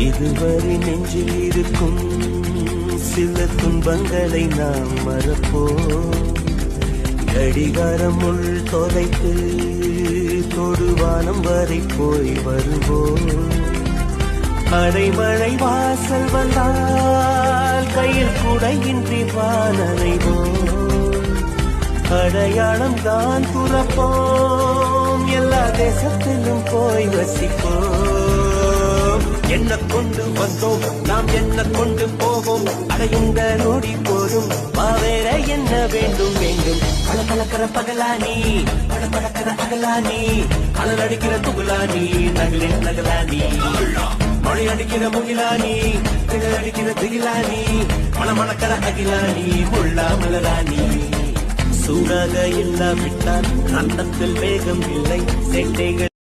இதுவரை நெஞ்சில் இருக்கும் சில துன்பங்களை நாம் மறப்போம். கடிகாரம் உள் தொலைத்து தொடுவானம் வரை போய் வருவோம். அடைமழை வாசல் வந்தால் கையில் குடையின்றி வானனைவோம். அடையாளம் தான் துறப்போம், எல்லா தேசத்திலும் போய் வசிப்போம். என்ன கொண்டு வந்தோம் நாம் என்ன கொண்டு போவோம், அடையுந்த நொடி போதும் வேற என்ன வேண்டும் வேண்டும். பல பழக்கிற பகலானி பட பழக்கிற அகலானி, அலல் அடிக்கிற துகுலானி நகலின் நகலானி, மொழி அடிக்கிற முகிலானி திகழ் அடிக்கிற திகிலானி, மணமணக்கிற அகிலானி முள்ளா மலராணி. சூடாக இல்லாவிட்டால் அந்தத்தில் வேகம் இல்லை, செட்டைகள்